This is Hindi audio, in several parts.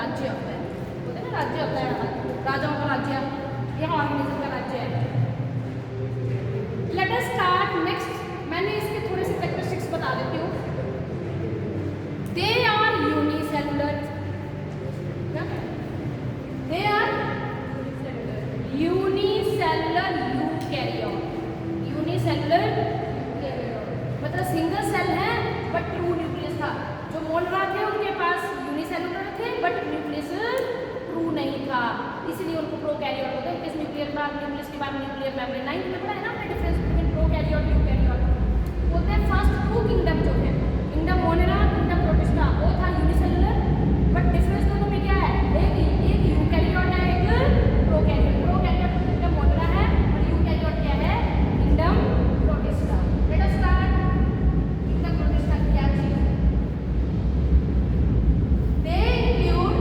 राज्य होता है, बोलते हैं ना राज्य होता है, राजाओं का राज्य, यह ऑर्गेनिज्म का राज्य है। Let us start next. मैंने इसके थोड़े से कैरेक्टरिस्टिक्स बता देती हूँ। They are unicellular, they are unicellular eukaryote, unicellular मतलब सिंगल सेल है बट ट्रू न्यूक्लियस था। जो मोनरा थे उनके पास यूनिसेलुलर थे बट न्यूक्लियस ट्रू नहीं था, इसलिए उनको प्रोकैरियोट बोलते हैं। किस न्यूक्लियर का न्यूक्लियस के बाद न्यूक्लियर मेम्ब्रेन, नाइन्थ में पढ़ा है ना आपने डिफरेंस बिटवीन प्रोकैरियोट यूकैरियोट। बोलते हैं फर्स्ट टू किंगडम जो है, किंगडम मोनेरा, किंगडम प्रोटिस्टा, वो था यूनिसेलुलर बट डिफरेंस दोनों में क्या है, एक यूकैरियोट है एक प्रोकैरियोट। प्रोकैरियोट किंगडम मोनेरा है और यूकैरियोट क्या है, kingdom Protista. Let us start. Kingdom Protista क्या चीज है? They include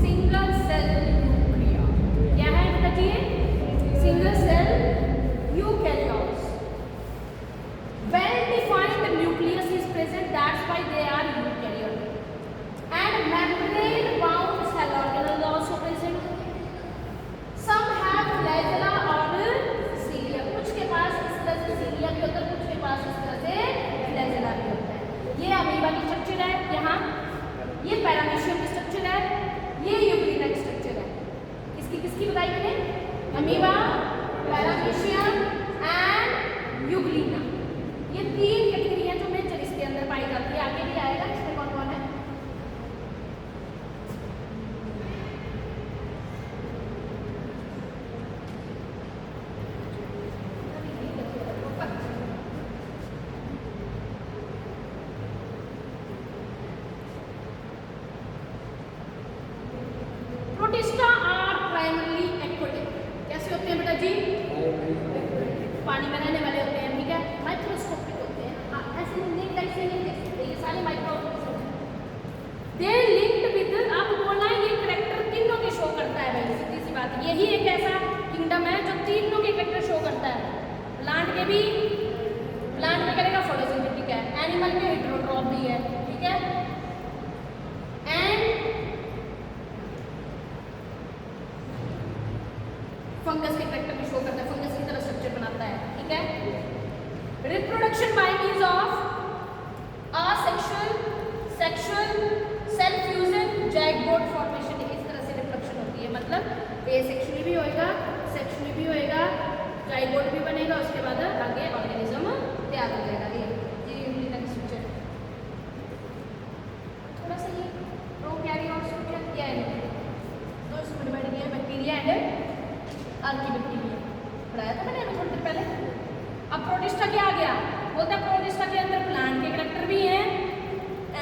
single cell nuclear. क्या है बताइए? Single cell eukaryotes. Well defined nucleus is present, that's why they are eukaryote. And membrane bound cell organelles also present. Some have flagella और cilia, कुछ के पास इस तरह से cilia भी होता है, कुछ के पास इस तरह से flagella भी होता है। ये अमीबा की स्ट्रक्चर है, यहाँ ये पैरामीशियम की स्ट्रक्चर है, ये यूग्लिना की स्ट्रक्चर है। किसकी बताई मैंने? Amoeba, paramecium and Euglena. ये तीन कैटेगरी है जो मेजर इसके अंदर पाई जाती है। आगे भी आएगा इसमें कौन कौन है। Protista are primarily aquatic. कैसे होते हैं बेटा जी? पानी में रहने वाले होते हैं, ठीक है। माइक्रोस्कोपिक होते हैं, ऐसे नहीं देख सकते, ये सारे माइक्रोस्कोपिक होते हैं। दे लिंक्ड विद, आप बोलना है ये कैरेक्टर तीनों के शो करता है भाई, सीधी सी बात। यही एक ऐसा किंगडम है जो तीनों के कैरेक्टर शो करता है। प्लांट के भी, प्लांट में करेगा फोटोसिंथेटिक है, एनिमल में हेटेरोट्रॉफ भी है, ठीक है। एंड फंगस के कैरेक्टर भी शो करता है, फंगस की तरह स्ट्रक्चर बनाता है, ठीक है। Reproduction by means of asexual, sexual, cell fusion, zygote formation, इस तरह से रिप्रोडक्शन होती है। मतलब एसेक्सुअली भी होएगा, सेक्सुअली भी होएगा, ज़ाइगोट भी बनेगा, उसके बाद आगे ऑर्गेनिज्म तैयार हो जाएगा। ये यूग्लिना की स्ट्रक्चर। थोड़ा सा ये प्रोकैरियोट स्ट्रक्चर क्या है, तो इसमें बैठ गया बैक्टीरिया एंड आर्कीबैक्टीरिया, पढ़ाया था मैंने अभी थोड़ी देर पहले। अब प्रोटिस्टा क्या आ गया? बोलते हैं प्रोटिस्टा के अंदर प्लांट के कैरेक्टर भी हैं,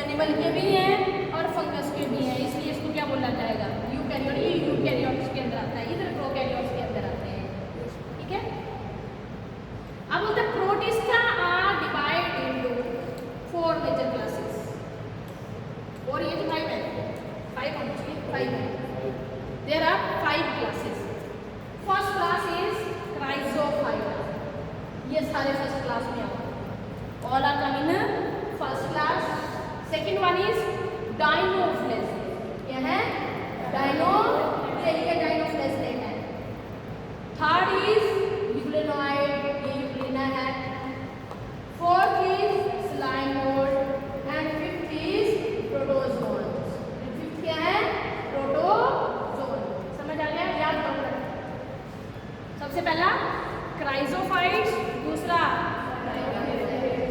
एनिमल के भी हैं और फंगस के भी हैं, इसलिए इसको क्या बोला जाएगा? यूकैरियोट। ये यूकैरियोट्स के अंदर आता है, इधर प्रोकैरियोट्स के अंदर आते हैं, ठीक है। अब बोलते हैं Protista are divide into 4 major classes. और ये जो 5 है, 5 होना चाहिए, 5 है। There are 5 classes. First class is chrysophyta, ये सारे फर्स्ट क्लास में आते हैं, all are come in first class. Second one is dinoflagellate, क्या है? डाइनो, ये डाइनोफ्लेजेलेट है। थर्ड इज यूग्लिनोइड, ये यूग्लिना है। Fourth is slime mould and fifth is protozoans. Fifth क्या है? प्रोटोजोन। समझ आ गया? याद करो। सबसे पहला क्राइजोफाइट्स, दूसरा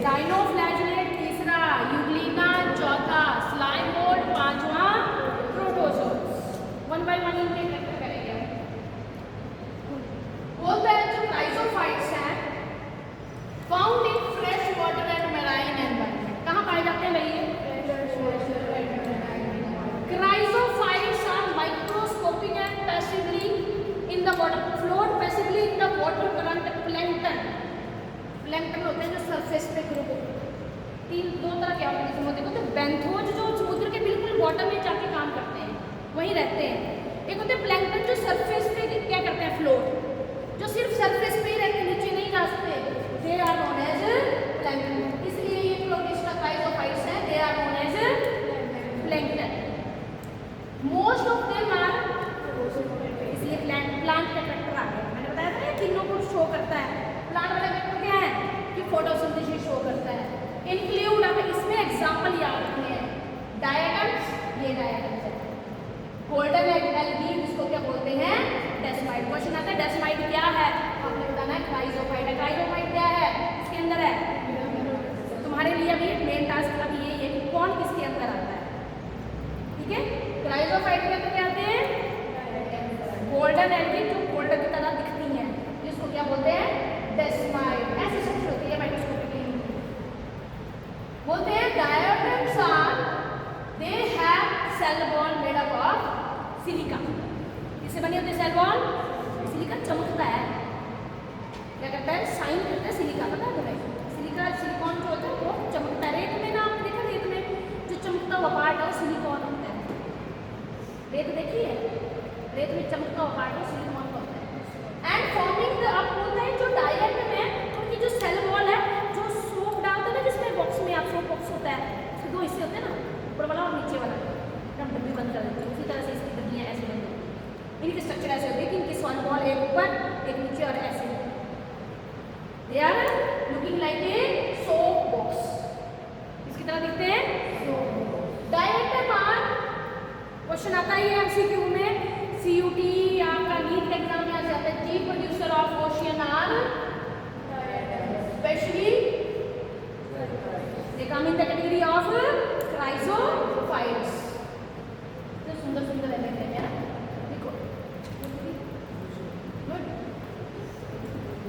डाइनोफ्लैजेलेट, तीसरा यूग्लिना, चौथा स्लाइमोल्ड, पांचवा प्रोटोजोन्स। वन बाय वन इनके कैरेक्टर करेंगे। बोलते हैं जो क्राइजोफाइट्स हैं found in fresh water and marine environment. कहाँ पाए जाते हैं भाई? Chrysophytes are microscopic and passively in the water, float passively in the water current. Plankton, plankton होते हैं जो सरफेस पे ग्रुप, दो तरह के ऑर्गेनिज्म होते हैं। तो बेंथोज जो समुद्र के बिल्कुल बॉटम में जाके काम करते हैं, वहीं रहते हैं। एक होते हैं प्लैंकटन जो सरफेस पे क्या करते हैं, फ्लोट, जो सिर्फ सरफेस पे ही रहते हैं, नीचे नहीं जा सकते, they are known as plankton. इसलिए ये प्रोटिस्टा क्राइजोफाइट्स हैं, they are known as plankton. Most of photosynthesis show करता है। इंक्लूड, हमें इसमें एग्जांपल याद रखने हैं। डायटम्स, ये डायटम्स है। गोल्डन एलगी जिसको क्या बोलते हैं, डेस्माइड। क्वेश्चन आता है डेस्माइड क्या है, आपने बताना है क्राइजोफाइट है। क्राइजोफाइट क्या है, इसके अंदर है। तुम्हारे लिए अभी मेन टास्क अभी ये है कि कौन किसके अंदर आता है, ठीक है। क्राइजोफाइट के अंदर क्या आते हैं, गोल्डन एलगी जो गोल्डन की तरह दिखती हैं, जिसको क्या बोलते हैं, डेस्माइड। ऐसी स्ट्रक्चर होती है माइक्रोस्कोपिकली, बोलते हैं diatoms are they have cell wall made up of silica. किससे बनी होती है सेल वॉल, सिलिका चमकता है, क्या करता है, शाइन करता है सिलिका, पता है तुम्हें, सिलिका सिलिकॉन जो होता है वो चमकता है। रेत में ना, आपने देखा रेत में जो चमकता हुआ पार्ट है वो सिलिकॉन होता है। रेत देखी है, रेत में चमकता हुआ पार्ट है सिलिकॉन का होता है। एंड फॉर्मिंग द, आप बोलते हैं जो डायरेक्ट में उनकी जो सेल वॉल है, जो सोप डालते हैं ना, जिसमें बॉक्स में आप सोप बॉक्स होता है, उसके दो हिस्से होते हैं ना, ऊपर वाला और नीचे वाला, हम डब्बी बंद कर देते हैं, उसी तरह से इसकी डब्बियाँ ऐसे बनती हैं। इनकी स्ट्रक्चर ऐसे होती है कि इनकी सेल वॉल एक ऊपर एक नीचे और ऐसे, they are looking like a soap box, इसकी तरह दिखते हैं। डायरेक्ट मार्क क्वेश्चन आता है एमसीक्यू में, सीयूटी आपका नीट का एग्जाम में आ जाता है। Chief producer of ocean are specially they come in the category of chrysophytes. तो सुंदर सुंदर एलिमेंट है ना, देखो।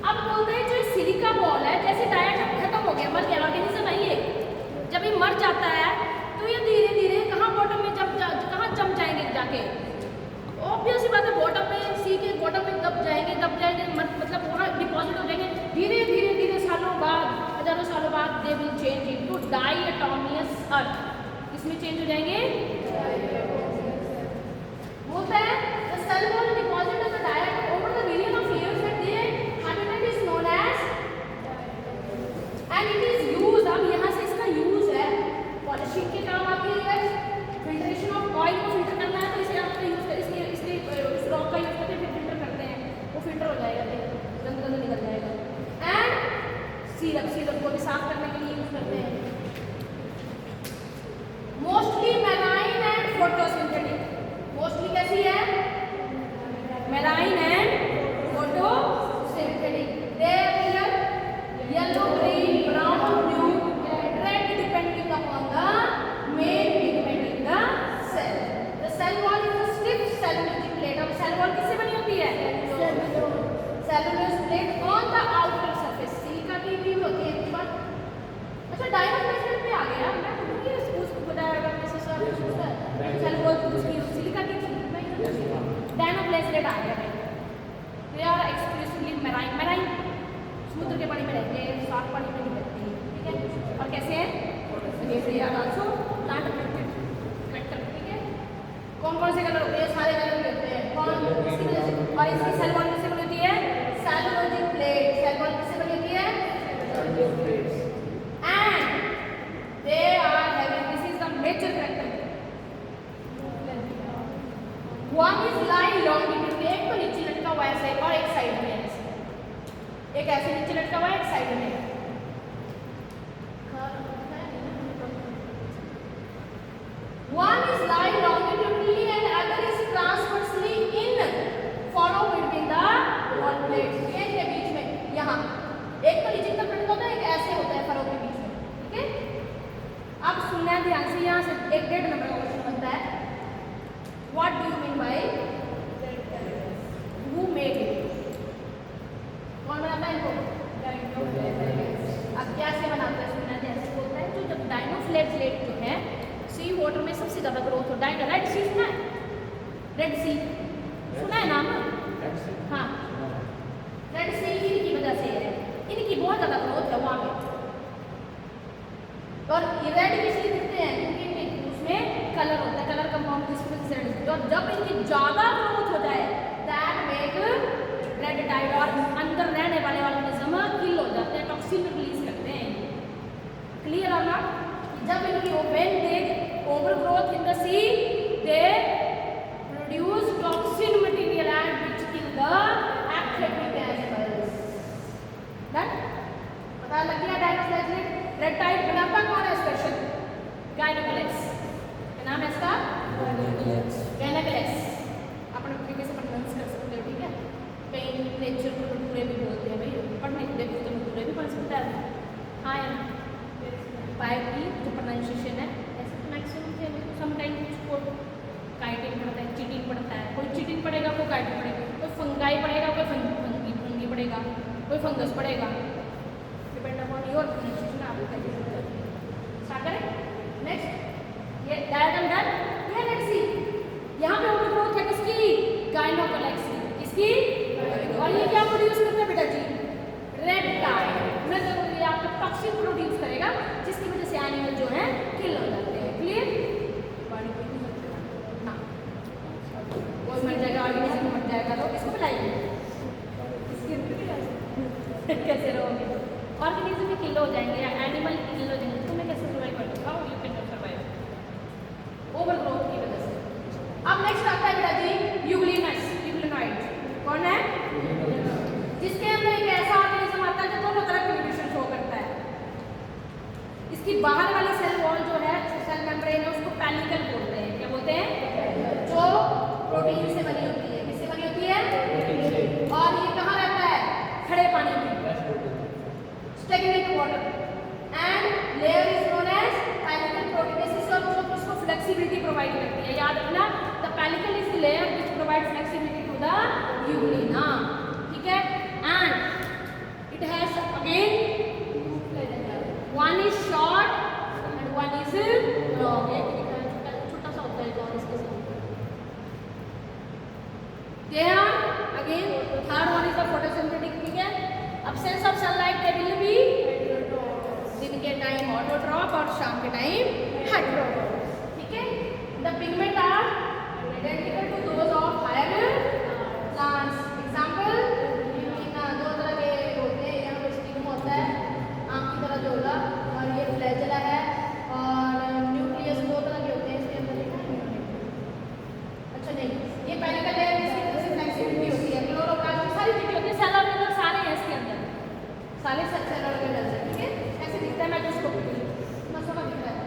अब बोलते हैं जो सिलिका बॉल है, जैसे डायट खत्म हो गया, मर गया ऑर्गेनिज्म है ये, जब ये मर जाता है तो ये धीरे धीरे कहाँ बॉटम में कहाँ जम जाएंगे जाके, ऑब्वियस सी बात है, बॉटम में, सी के बॉटम में दब जाएंगे मतलब वहाँ डिपॉजिट हो जाएंगे। धीरे धीरे धीरे सालों बाद, हजारों सालों बाद they will change into diatomaceous earth, इसमें चेंज हो जाएंगे। बोलता है the cell wall deposit of the diatom over the million of years and they habitat is known as, and it is used, अब यहाँ से इसका यूज है, पॉलिशिंग के काम आती है, फिल्ट्रेशन ऑफ ऑयल को फिल्टर करना है तो इसे आप यूज कर, इसलिए इस रॉक का यूज करके फिर फिल्टर करते हैं, वो फिल्टर हो जाएगा, गंद गंद निकल जाएगा। एंड सीरप को भी साफ करने के लिए यूज करते हैं। Mostly marine and photosynthetic, mostly कैसी है, marine and photosynthetic. They appear yellow, green, brown, blue, red depending upon the main pigment in the cell. The cell wall is a stiff cellulosic plate. अब सेल वॉल किससे बनी होती है, cellulose plate on the outer surface, silica की भी होती है इसके बाद। अच्छा डायनोप्लाज्म पे आ गया, मैं बोलूंगी उसको बताया जैसे सर सेल वॉल उसकी सिलिका की थी, डायनोप्लाज्म आ गया। They are exclusively marine, marine समुद्र के पानी में रहते हैं, साफ पानी में नहीं रहते हैं, ठीक है। और कैसे हैं, they are also plant character, ठीक है। कौन कौन से कलर होते हैं, सारे कलर होते हैं, कौन इसकी वजह से। और इसकी सेल वॉल किससे बनी होती है, सेलुलोजिक प्लेट, सेल वॉल किससे बनी होती है, and they are having, this is the major character. One is line longitude, एक तो नीचे लटका हुआ है और एक साइड में ऐसे, एक ऐसे नीचे लटका हुआ है, एक साइड में। One is lying longitudinally and other is transversely in furrow between the wall plates, के बीच में, यहाँ एक तो नीचे तक लटका होता है, एक ऐसे होता है फरो के बीच में, ठीक है। अब सुनना है ध्यान से, यहाँ से 1.5 नंबर का क्वेश्चन बनता है, what do you mean by who made it, कौन बनाता है इनको, अब कैसे बनाता है, सुनना ध्यान से। बोलता है जो जब डायनोफ्लैगेलेट जो है सी वाटर में सबसे ज्यादा ग्रोथ होता है, रेड सी सुना है, रेड सी सुना है नाम, हाँ रेड सी इनकी वजह से है, इनकी बहुत ज्यादा ग्रोथ है वहाँ पे। और रेड इसलिए दिखते हैं क्योंकि उसमें कलर होता है, कलर कंपाउंड जिसमें रेड, और जब इनकी ज्यादा ग्रोथ हो जाए दैट मेक रेड टाइड, और अंदर रहने वाले ऑर्गेनिज्म किल हो जाते हैं, टॉक्सिन रिलीज करते हैं। क्लियर और नॉट, जब इनकी when they overgrowth in the sea they produce toxin material and which kill the aquatic animals. That पता लग गया फंगस पड़ेगा, डिपेंड अपॉन योर प्रोनाउंसिएशन। आप बताइए, स्टार्ट करें। नेक्स्ट ये डायग्राम डन। ये लेट्स सी, यहाँ पे ओवर ग्रोथ है किसकी? गाइनोकोलेक्सी। किसकी? और ये क्या प्रोड्यूस करता है बेटा जी? रेप्टाइल। मतलब ये आपका टॉक्सिन प्रोड्यूस करेगा, जिसकी वजह से एनिमल जो है किल हो जाते हैं। क्लियर? हाँ, वो मर जाएगा, ऑर्गेनिज्म मर जाएगा, तो किसको बुलाइए? कैसे रहोगे? ऑर्गेनिज्म में किल हो जाएंगे या एनिमल किल हो जाएंगे, तो मैं कैसे सर्वाइव कर लूँगा? You can not survive over growth की वजह से। अब नेक्स्ट आता है बेटा जी यूग्लिनस, यूग्लिनॉइड। कौन है? जिसके अंदर एक ऐसा ऑर्गेनिज्म आता है जो दोनों तरह के न्यूट्रिशन शो करता है। इसकी बाहर वाली सेल वॉल जो है, सेल मेम्ब्रेन है, उसको पेलिकल बोलते हैं। क्या बोलते हैं? जो प्रोटीन से बनी होती है। किससे बनी होती है? और ये कहाँ रहता है? खड़े पानी में, stagnant water. And layer is known as pellicle protein. और जो इसको फ्लेक्सिबिलिटी प्रोवाइड करती है, याद रखना, the pellicle is the layer which provide flexibility to the Euglena. ठीक है? And it has again one is short and one is long. छोटा सा होता है जो इसके साथ। There again third one is the photosynthetic. ठीक है? Absence of sunlight there will be दिन के टाइम ऑटोट्रॉप और शाम के टाइम हेटेरोट्रॉप। ठीक है? The pigment are identical to those of higher plants. Example, दो तरह के होते हैं, यहाँ पे स्टिग्मा होता है आम की तरह जो होगा, और ये फ्लैजेला है, और न्यूक्लियस दो तरह के होते हैं इसके अंदर। अच्छा नहीं, ये पेलिकल है, इसकी वजह से फ्लेक्सिबिलिटी होती है। क्लोरोप्लास्ट सारी चीजें होती है, सेल ऑर्गेनल सारे हैं इसके अंदर, सारे सेल ऑर्गेनल है। ठीक है? ऐसे दिखता है माइक्रोस्कोपिकली, समझ दिखता है।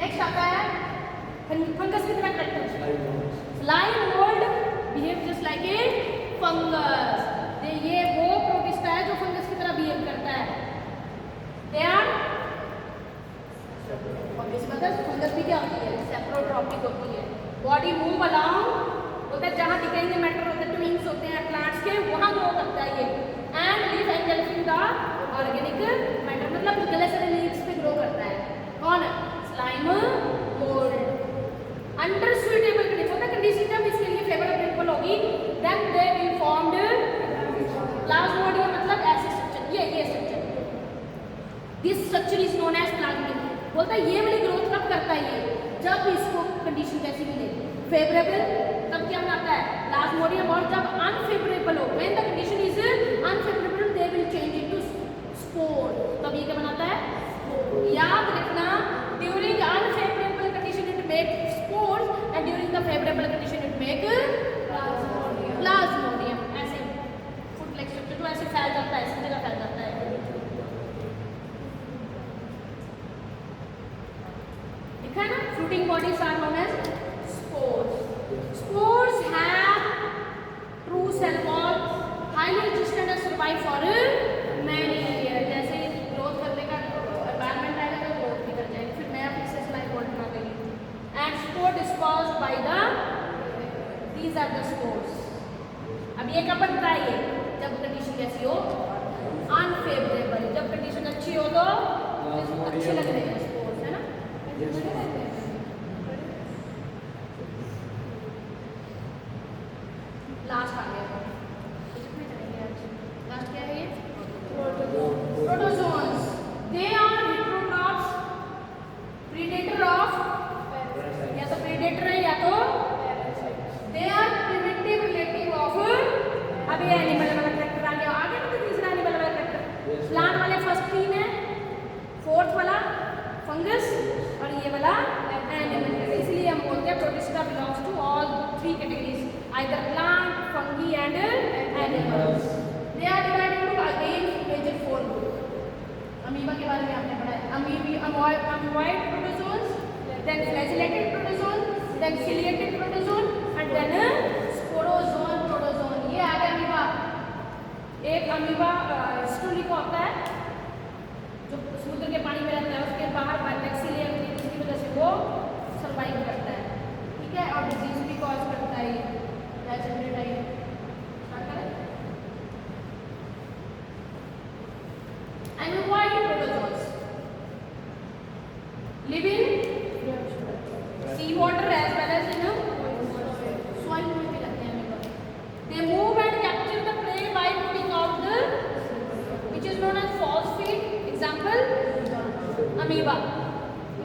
नेक्स्ट आता है फंगस की तरह character. Slime mould behave just like a fungus. ये वो प्रोटिस्टा है जो फंगस की तरह बिहेव करता है। दे आर फंगस भी क्या होती है? सेप्रोट्रॉपिक होती है। बॉडी मूव अलाउंग होता है, जहाँ डिकेइंग मैटर होते हैं, ट्विंस होते हैं प्लांट्स के, वहाँ ग्रो करता है ये। And leave engulfing the organic matter, मतलब गले से लीव्स पे ग्रो करता है। कौन? Slime mould. Under suitable condition, जब इसके लिए फेवरेबल होगी, then they will formed plasmodium, मतलब ऐसे स्ट्रक्चर, ये structure, this structure is known as plasmodium. बोलता है ये वाली ग्रोथ कब करता है ये? जब इसको कंडीशन कैसी मिले? फेवरेबल, तब क्या बनाता है? प्लाज्मोडियम। और जब अनफेवरेबल हो, when the condition is unfavourable, they will change into spore. तब ये क्या बनाता है? याद रखना, during unfavourable condition it make spores, and during the favourable condition it make Plasmodium. ऐसे फुट लाइक स्ट्रक्चर जो ऐसे फैल जाता है, ऐसी जगह फैल जाता है। देखा ना? Fruiting bodies are known as spores. Spores have true cell wall, highly resistant and survive for many year. जैसे ग्रोथ करने का एनवायरनमेंट आएगा तो ग्रोथ भी कर जाएगी, फिर नया फिर से सेल वॉल बना देंगे। And spore disposed by the, these are the spores. अब ये कब बनता है? ये जब कंडीशन कैसी हो? अनफेवरेबल। जब कंडीशन अच्छी हो तो अच्छे लग रहे हैं स्पोर्स, है ना? लास्ट आ गया, लास्ट क्या है? ये protozoans. They are heterotrophs, predator of, या तो प्रीडेटर है या तो they are primitive relative of. अभी एनिमल वाला कैरेक्टर आ गया, आगे तो तीसरा एनिमल वाला कैरेक्टर। प्लांट वाले फर्स्ट 3 है, फोर्थ वाला फंगस, और ये वाला एनिमल। इसलिए हम बोलते हैं Protista belongs to all 3 categories, either plant, fungi and animals. They are divided into again major 4 group. Amoeba के बारे में आपने पढ़ा है, amoeboid protozoans, then flagellated protozoan, then ciliated protozoan, and then sporozoan protozoan. ये आ गया अमीबा। एक अमीबा स्टूलिका होता है जो समुद्र के पानी में रहता है, उसके बाहर वैक्सी लेयर होती है, जिसकी वजह से वो सर्वाइव करता है। ठीक है? और डिजीज भी कॉज करता है। अमीबा।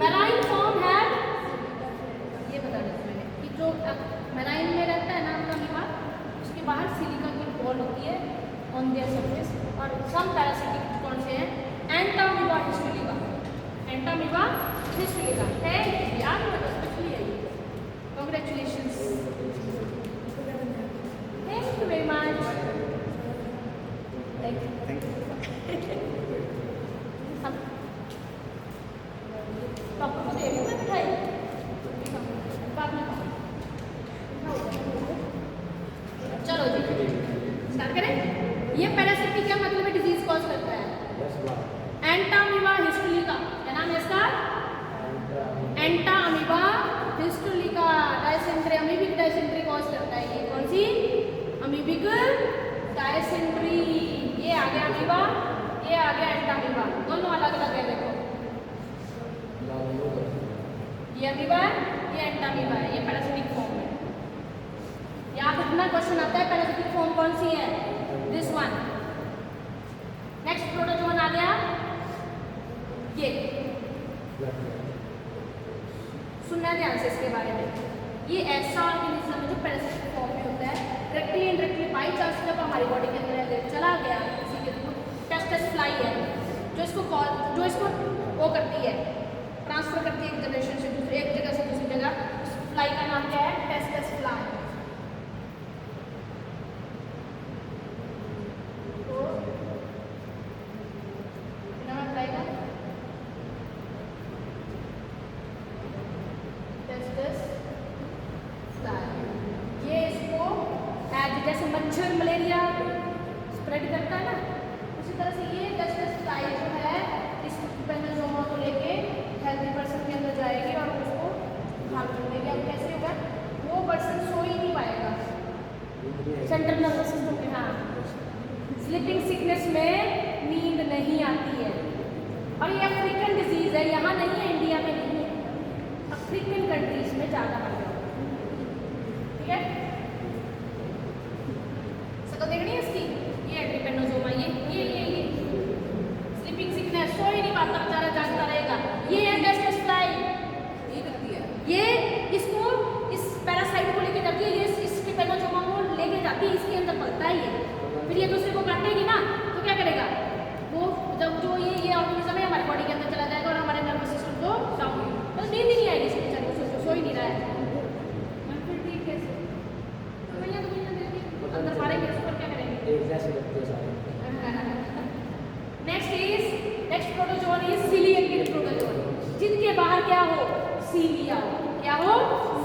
मैराइन फॉर्म है, ये बता देती मैंने कि जो मैराइन में रहता है ना आपका अमीबा, उसके बाहर सिलिका की बॉल होती है ऑन देयर सरफेस। और सम पैरासिटिक कौन से हैं? एंटामीबा हिस्टोलिका, एंटामीबा हिस्टोलिका है यार, मतलब स्पेशली है ये। Congratulations, thank you very much, thank you. Doctor को दे दूँ मिठाई बाद में खाओ। चलो जी स्टार्ट करें। ये पैरासिटिक क्या मतलब है? डिजीज कॉज करता है। एंटामीबा हिस्टोलिका, क्या नाम है इसका? Entamoeba histolytica. Dysentery, amoebic dysentery cause करता है ये। कौन सी? Amoebic dysentery. ये आ गया अमीबा, ये आ गया एंटामीबा, दोनों अलग अलग है। देखो ये अमीबा है, ये एंटामीबा है, ये पैरासिटिक फॉर्म है। यहाँ कितना क्वेश्चन आता है पैरासिटिक फॉर्म कौन सी है? This one. नेक्स्ट प्रोटोजोन आ गया ये, सुनना ध्यान से इसके बारे में। ये ऐसा ऑर्गेनिज्म है जो पैरासिटिक फॉर्म में होता है। डायरेक्टली इनडायरेक्टली बाई चांस जब हमारी बॉडी के अंदर चला गया किसी के थ्रू, टेस्टस फ्लाई है जो इसको वो करती है, ट्रांसफर करती है एक जनरेशन से दूसरी, एक जगह से दूसरी जगह। उस फ्लाई का नाम क्या है? टेस्टस फ्लाई। तो नाम फ्लाई का टेस्टस फ्लाई। ये इसको जैसे मच्छर मलेरिया स्प्रेड करता है ना, उसी तरह से ये टेस्टस फ्लाई जो है इस पेनोजोमा को लेके हेल्दी पर्सन के अंदर जाएगी और उसको हार्म कर देगी। अब कैसे होगा? वो पर्सन सो ही नहीं पाएगा, सेंट्रल नर्वस सिस्टम के, हाँ, स्लीपिंग सिकनेस में नींद नहीं आती है। और ये अफ्रीकन डिजीज है, यहाँ नहीं है, इंडिया में नहीं है, अफ्रीकन कंट्रीज में ज़्यादा पाया जाता है। ठीक है, शकल देखनी है इसकी। ये ट्रिपेनोसोमा, ये स्लीपिंग सिकनेस, सो ही नहीं पाता बेचारा, जागता रहेगा। ये है टेस्टस फ्लाई, ये करती है, ये इसको इस पैरासाइट को लेके जाती है, ये इस ट्रिपेनोसोमा को लेके जाती है, इसके अंदर पलता है ये। फिर ये दूसरे को काटेगी ना, तो क्या करेगा वो? जब जो ये ऑर्गेनिज्म है हमारी बॉडी के अंदर चला जाएगा और हमारे नर्वस सिस्टम को डाउन, मतलब नींद ही नहीं आएगी इसके बेचारे को, सो ही नहीं रहा है। फिर ठीक कैसे अंदर मारेंगे इसको, क्या करेंगे? Next protozoan is ciliated protozoan, जिनके बाहर क्या हो? सीलिया हो। क्या हो?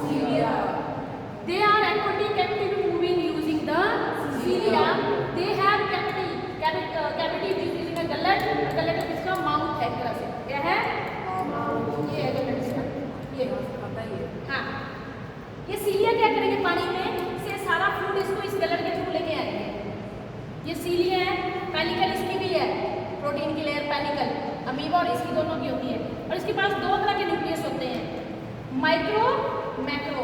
Cilia. They are aquatic active moving using the cilia. They have cavity using a gullet. गलत इसका माउथ है, तरह से क्या है? ये है गलत इसका, ये हाँ। ये सीलिया क्या करेंगे? पानी में से सारा फूड इसको इस गलत के थ्रू लेके आएंगे। ये सीलिया है, पेनिकल इसकी भी है, प्रोटीन की लेयर पेनिकल, अमीबा और इसकी दोनों की होती है। और इसके पास दो तरह के न्यूक्लियस होते हैं, माइक्रो मैक्रो।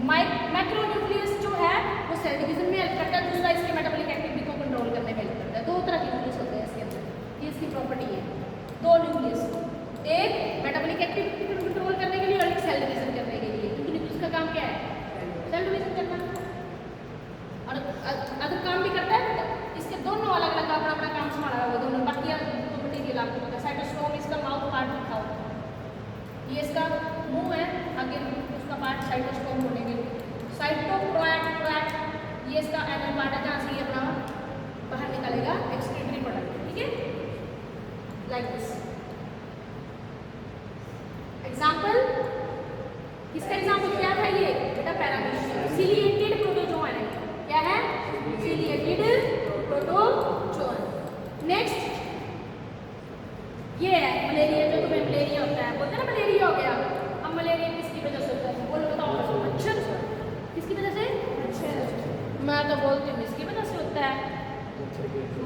मैक्रो न्यूक्लियस जो है वो सेल डिवीजन में हेल्प करता है, दूसरा इसके मेटाबॉलिक एक्टिविटी को कंट्रोल करने में हेल्प करता है। दो तरह के न्यूक्लियस होते हैं इसके अंदर, ये इसकी प्रॉपर्टी है। दो न्यूक्लियस, एक मेटाबॉलिक एक्टिविटी को कंट्रोल करने के लिए और एक सेल डिवीजन करने के लिए। क्योंकि न्यूक्लियस का काम क्या है? सेल डिवीजन करना, और अगर काम भी करता है तो इसके दोनों अलग अलग अपना अपना काम संभाला हुआ दोनों। बाकी तो मटीरियल आपको पता है, साइटोस्टोम इसका माउथ पार्ट लिखा हुआ, ये इसका मुंह है, आगे उसका पार्ट साइटोस्टोम बोलेंगे। साइटोप्रोएक्ट, ये इसका एनल पार्ट है जहाँ से ये अपना बाहर निकालेगा एक्सक्रीटरी प्रोडक्ट। ठीक है, लाइक दिस। एग्जाम्पल, इसका एग्जाम्पल क्या था? ये बेटा पैरामीशियम सिलिएटेड प्रोटोजोन है। क्या है? Ciliated protozoan. नेक्स्ट ये है मलेरिया, जो तुम्हें मलेरिया होता है, बोलते हैं ना मलेरिया हो गया। अब मलेरिया किसकी वजह से होता है? बोलो बताओ। मच्छर। किसकी वजह से? मच्छर। मैं तो बोलती हूँ इसकी वजह से होता है।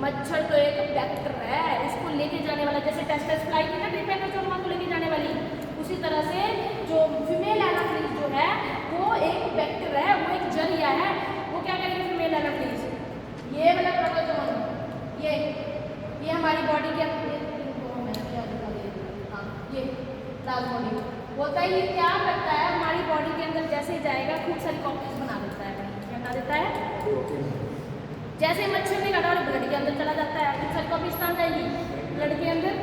मच्छर तो एक वेक्टर है, इसको लेके जाने वाला, जैसे टेस्टस फ्लाई की ना ट्रिपेनोसोमा को लेके जाने वाली, उसी तरह से जो फीमेल एनाफिलीज जो है वो एक वेक्टर है, वो एक जरिया है। वो क्या करेगी फीमेल एनाफिलीज? ये वाला प्रोटोजोन, ये हमारी बॉडी के अंदर, हाँ प्लाज्मोडियम बोलता है ये क्या करता है हमारी बॉडी के अंदर जैसे ही जाएगा खूब सारी कॉपीज बना देता है। क्या बना देता है? जैसे मच्छर ने काटा और ब्लड के अंदर चला जाता है, खूब सारी कॉपीज कहाँ जाएगी? ब्लड के अंदर।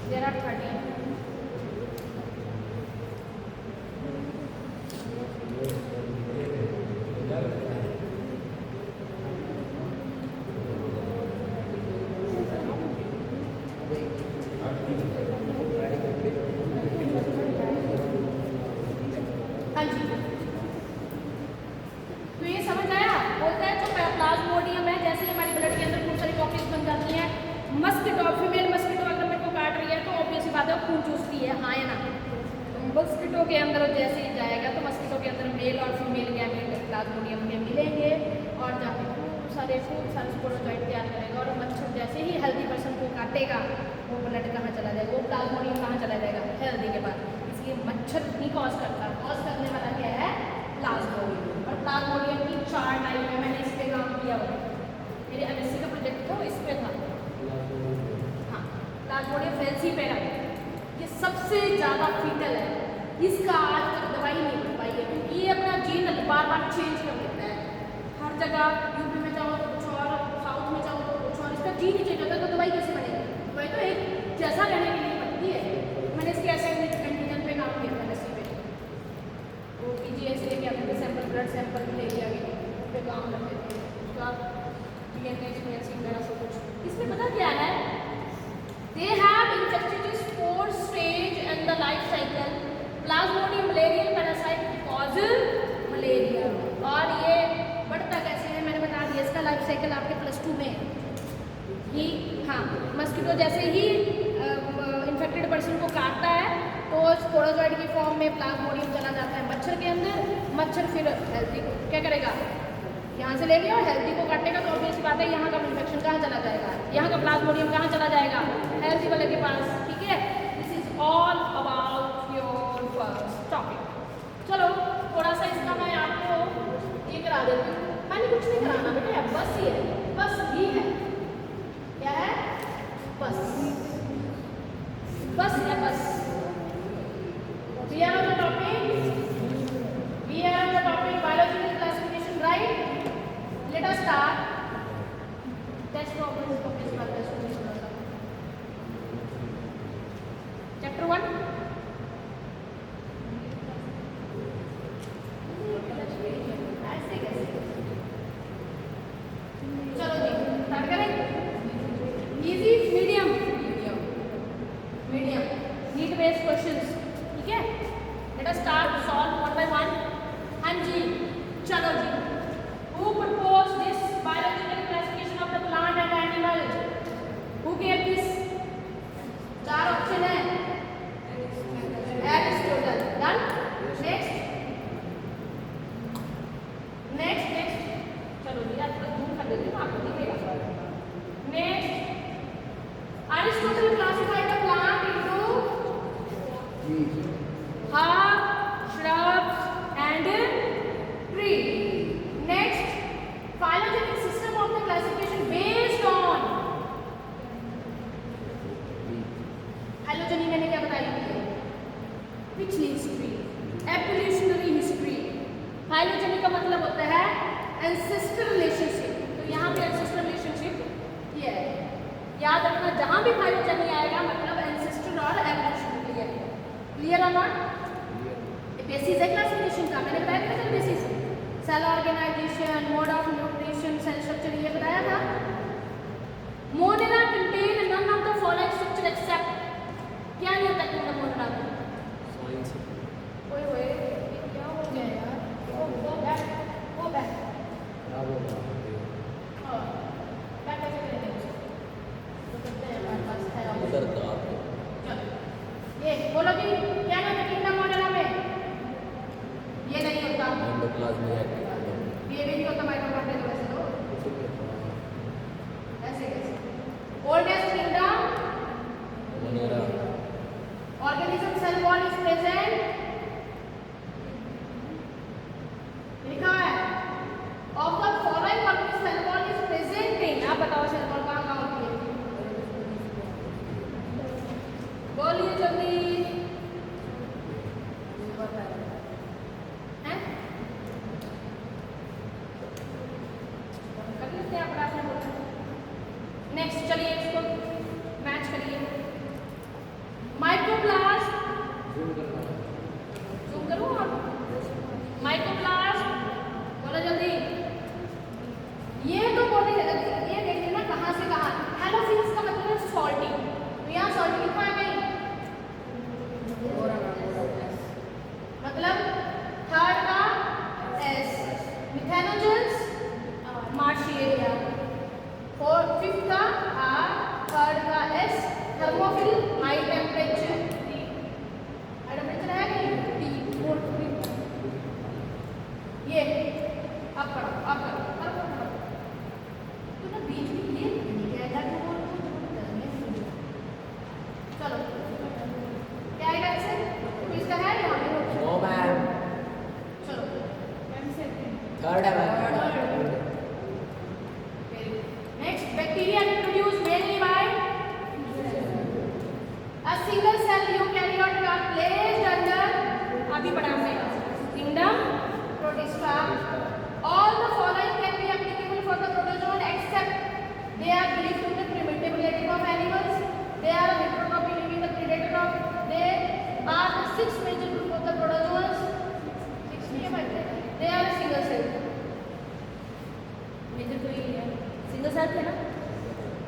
There are 13. हाँ जी, तो ये समझ आया? बोलता है जो प्लाज्मोडियम है जैसे ही हमारी ब्लड के अंदर खूब सारी कॉपीज बन जाती हैं, मस्किटो फीमेल मस्किटो अगर मेरे को काट रही है तो ऑब्वियस बात है खून चूसती है, हाँ या ना? तो मस्किटो के अंदर जैसे ही जाएगा तो मस्किटो के अंदर मेल और फीमेल गैमेट प्लाज्मोडियम में मिलेंगे और जाके खूब सारे स्पोरोजोइट तैयार करेगा और मच्छर जैसे ही हेल्दी पर्सन को काटेगा वो ब्लड कहाँ चला जाएगा, वो प्लाज्मोडियम कहाँ चला जाएगा? हेल्दी के बाद। इसलिए मच्छर नहीं कॉज करता, कॉज करने वाला क्या है? प्लाज्मोडियम। और प्लाज्मोडियम की 4 टाइप है, मैंने इस पे काम किया हुआ मेरे एमएससी का प्रोजेक्ट था इस पे था। हाँ, प्लाज्मोडियम फैलेसीफेरम ये सबसे ज़्यादा फीटल है, इसका आज तक दवाई नहीं बन पाई है क्योंकि ये अपना जीन बार बार चेंज कर देता है। हर जगह यूपी में जाओ तो कुछ और, साउथ में जाओ तो कुछ और, इसका जीन ही चेंज होता है तो दवाई कैसे बनेगी? दवाई तो एक जैसा रहने के लिए बनती है। मैंने इसके ऐसे कंटीजन पे काम किया था एमएससी पे, वो पीजीएस लेके आते थे सैंपल, ब्लड सैंपल ले लिया गया उस पर काम करते थे, उसका डीएनए वगैरह सब कुछ। इसमें पता क्या है? They have infectious 4 stage in the life cycle. Plasmodium malarial parasite causes malaria. और ये बढ़ता कैसे है मैंने बता दिया, इसका लाइफ साइकिल आपके +2 में ही। हाँ, मस्किटो जैसे ही इन्फेक्टेड पर्सन को काटता है तो स्पोरोजोइड की फॉर्म में प्लाज्मोडियम चला जाता है मच्छर के अंदर। मच्छर फिर हेल्दी को क्या करेगा? यहाँ से ले लिया और हेल्दी को काटेगा तो ऑब्वियस बात है यहाँ का इन्फेक्शन कहाँ चला जाएगा? यहाँ का प्लाज्मोडियम कहाँ चला जाएगा? हेल्दी वाले के पास। ठीक है, this is all about your first topic. चलो थोड़ा सा इसका मैं आपको ये करा देती हूँ। मैंने कुछ नहीं कराना बेटा, बस ये है, बस ही है। क्या है? बस, बस है बस। We are on the topic. We are on the topic biological classification, right? Let us start. Test problems of this one. Chapter 1. ऐसे कैसे? चलो जी, स्टार्ट करें। Easy, medium, medium. Need based questions. ठीक है? Let us start solve one by one. हाँ जी, चलो जी। Who proposed this biological classification of the plant and animal? Who gave this? 4 option है। Aristotle. Done. Next. Next. चलो जी, आज तक जूम कर देती हूँ, आपको दिखेगा। Next. Aristotle classified the plant into herbs, shrubs and tree. Next, phylogenetic system of the classification based on phylogeny मैंने क्या बताई? पिछली हिस्ट्री, एवोल्यूशनरी हिस्ट्री। फाइलोजेनी का मतलब होता है एंसेस्टर रिलेशनशिप, तो यहाँ पे एंसेस्टर रिलेशनशिप ये है, याद रखना। जहाँ भी फाइलोजेनी आएगा मतलब एंसेस्टर और एवोल्यूशन क्लियर और नॉट? बेसिस है क्लासिफिकेशन का, मैंने बताया था basis, cell organisation, mode of nutrition, cell structure, ये बताया था। Monera contain none of the following structure except, क्या नहीं होता है मोनेरा में? ओए ये क्या हो गया यार? वो बैक हां, बैक कैसे करेंगे उसको? तो करते हैं, हमारे पास है उधर तो आप ये बोलो जी, क्या ना किंगडम मोनेरा में ये नहीं होता, ये भी नहीं होता माइटोकॉन्ड्रिया वैसे तो। ऐसे कैसे? Oldest kingdom Monera, organism cell wall is present, लिखा है समझते हैं अपना अपना बोलना। नेक्स्ट चलिए इसको मैच करिए। माइक्रोप्लास्ट, जूम करूँ आप? माइक्रोप्लास्ट बोलो जल्दी। ये तो बोले ये देखिए ना कहाँ से कहाँ। हेलोफिल्स का मतलब है सॉल्टी, तो यहाँ सॉल्टी लिखा है नहीं, मतलब थर्ड का एस। मिथेनोजेंस मार्शिएरिया, फिफ्थ का आर, थर्ड का S. Thermophile high temperature, high temperature है नहीं ये। अब करो अब करो करो करो, तो ना बीच में ये नहीं क्या है तो चलो क्या आएगा इससे? तो इसका है यहाँ पे नो मैम, चलो थर्ड है ma'am. Next, bacteria produce mainly by a single cell eukaryote are placed under, अभी पढ़ा हमने, kingdom protista. All the following can be applicable for the protozoan except they are believed to be the primitive relative of animals. They are heterotropy, meaning the predator of. They are the six major group of the protozoans. Six नहीं है भाई, they are a single cell. Major तो यही है, single cell है ना?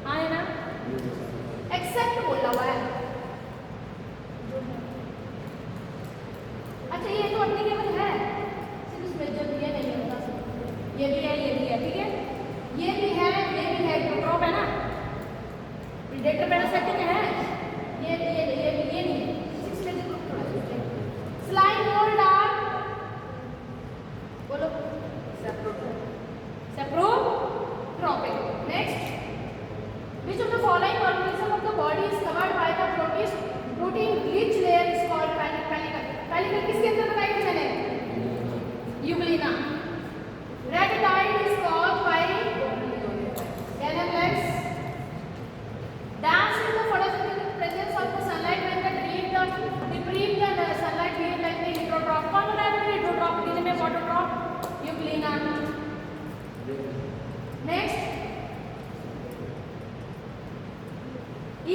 हाँ है ना? Except बोला हुआ है। अच्छा ये तो एप्लीकेबल है, सिर्फ इसमें जो ये नहीं होता, ये भी है ठीक है, ये भी है ड्रॉप है ना, प्रीडेटर पैरासाइटिक है, ये नहीं है, सिक्स में जो थोड़ा स्लाइम मोल्ड आर, बोलो saprotrophic. Next, which of the following organism of the body is covered by the protein rich layer is called pellicle? pellicle किसके अंदर बताई थी मैंने? Euglena. Red tide is caused by Ganaplex. Dash is the photosynthetic presence of the sunlight when deprive the sunlight behave like the heterotroph. कौन बना है heterotroph? किसी में phototroph, यूग्लिना। Next,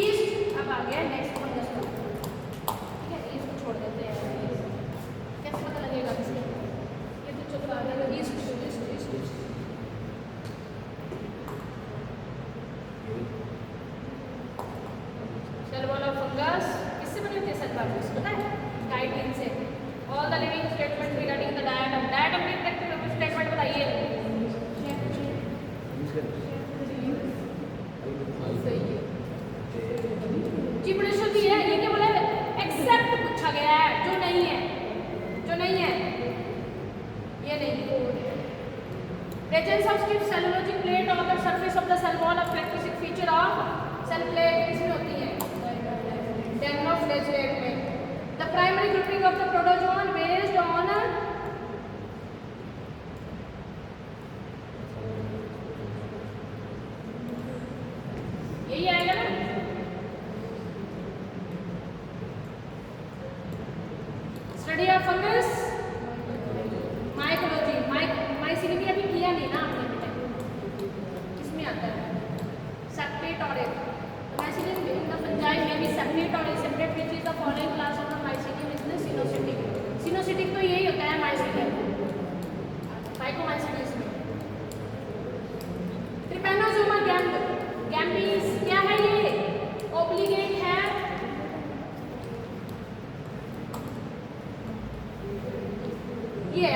east. अब आ गया नेक्स्ट फंगस, ठीक है, ईस्ट को छोड़ देते हैं, कैसे पता लगेगा किसके? ये तो चलो आ गया yeast. Cell wall of fungus किससे बने होते हैं? सेल वॉल पता है? काइटिन से। All the living statement regarding the diatom की स्टेटमेंट बताइए। चिपड़ेश्वर भी है, ये क्या बोला है? एक्सेप्ट पूछा गया है, जो नहीं है ये नहीं। Presence of stiff cellulosic plate on the surface of the cell wall of characteristic feature of cell plate किसमें होती है? डेमनोफ्लैजेलेट में। The primary grouping of the protozoan based on यही आएगा ना? Study of fungus, mycology, mycelium भी अभी किया नहीं ना आपने बेटा, किसमें आता है? सेपरेट और माइसीलियम इन द फंजाई में भी सेपरेट और separate which is the following class of the mycelium is the coenocytic. Coenocytic तो यही होता है माइसीलियम, फाइकोमाइसीलियम में। ट्रिपेनोसोमा गैम्बीज क्या है? ये ओब्लिगेट है, ये